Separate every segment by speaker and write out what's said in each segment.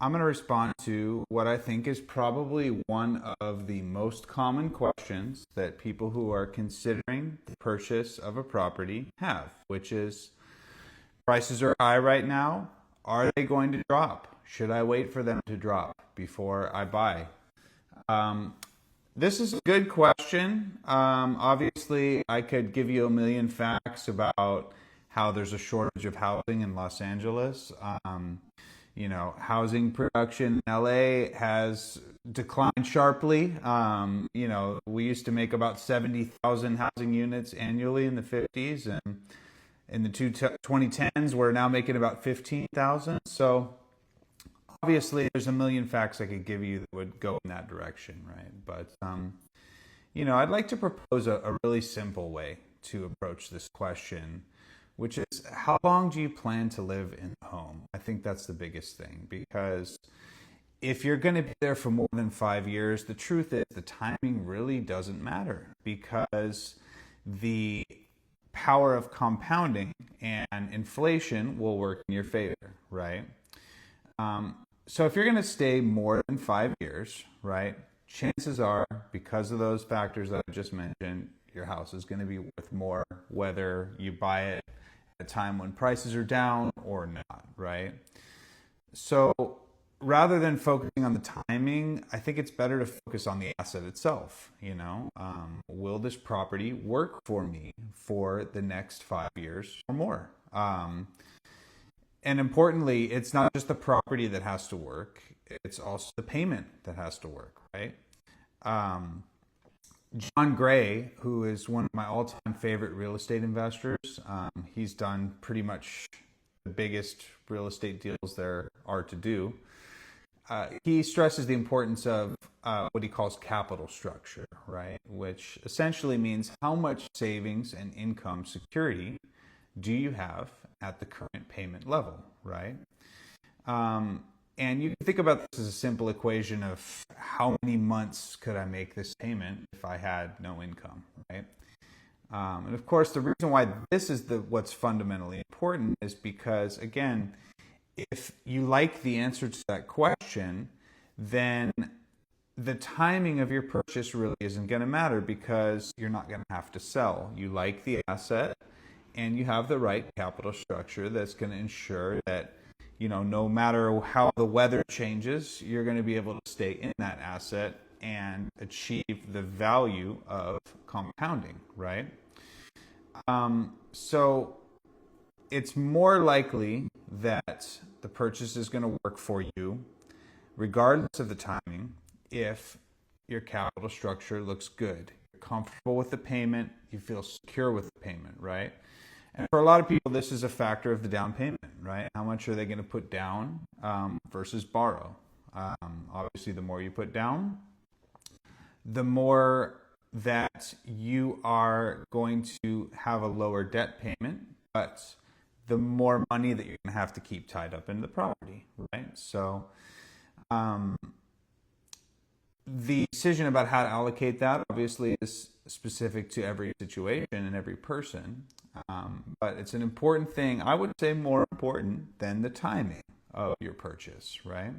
Speaker 1: I'm going to respond to what I think is probably one of the most common questions that people who are considering the purchase of a property have, which is prices are high right now. Are they going to drop? Should I wait for them to drop before I buy? Um, this is a good question. Obviously, I could give you a million facts about how there's a shortage of housing in Los Angeles. Housing production in LA has declined sharply. We used to make about 70,000 housing units annually in the 50s, and in the 2010s, we're now making about 15,000. So obviously, there's a million facts I could give you that would go in that direction, right? But I'd like to propose a really simple way to approach this question, which is how long do you plan to live in the home? I think that's the biggest thing, because if you're going to be there for more than 5 years, the truth is the timing really doesn't matter, because the power of compounding and inflation will work in your favor, right? So if you're going to stay more than 5 years, right, chances are, because of those factors that I just mentioned, your house is going to be worth more, whether you buy it at a time when prices are down or not, right? So rather than focusing on the timing, I think it's better to focus on the asset itself. Will this property work for me for the next 5 years or more? And importantly, it's not just the property that has to work, it's also the payment that has to work, right? John Gray, who is one of my all-time favorite real estate investors, he's done pretty much the biggest real estate deals there are to do. He stresses the importance of what he calls capital structure, right? Which essentially means how much savings and income security do you have at the current payment level, right? And you can think about this as a simple equation of how many months could I make this payment if I had no income, right? And of course, the reason why this is what's fundamentally important is because, again, if you like the answer to that question, then the timing of your purchase really isn't going to matter, because you're not going to have to sell. You like the asset, and you have the right capital structure that's going to ensure that, no matter how the weather changes, you're going to be able to stay in that asset and achieve the value of compounding, right? So it's more likely that the purchase is going to work for you, regardless of the timing, if your capital structure looks good. You're comfortable with the payment, you feel secure with the payment, right? And for a lot of people, this is a factor of the down payment, right? How much are they going to put down versus borrow? Obviously, the more you put down, the more that you are going to have a lower debt payment, but the more money that you're going to have to keep tied up in the property, right? So the decision about how to allocate that obviously is specific to every situation and every person. But it's an important thing, I would say more important than the timing of your purchase, right?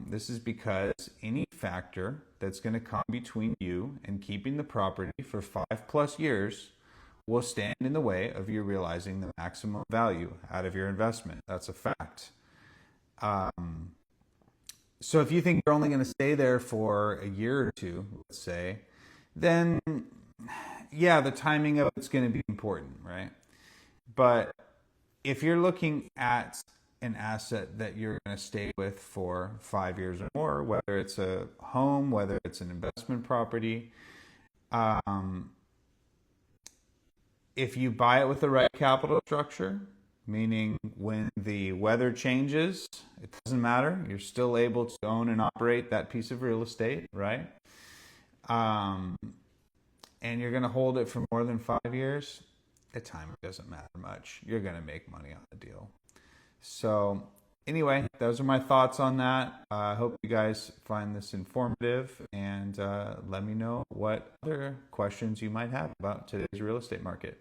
Speaker 1: This is because any factor that's going to come between you and keeping the property for 5+ years will stand in the way of you realizing the maximum value out of your investment. That's a fact. So if you think you're only going to stay there for a year or two, let's say, then yeah, the timing of it's going to be important, right? But if you're looking at an asset that you're going to stay with for 5 years or more, whether it's a home, whether it's an investment property, if you buy it with the right capital structure, meaning when the weather changes, it doesn't matter, you're still able to own and operate that piece of real estate, right? And you're going to hold it for more than 5 years, the time doesn't matter much. You're going to make money on the deal. So anyway, those are my thoughts on that. I hope you guys find this informative, and let me know what other questions you might have about today's real estate market.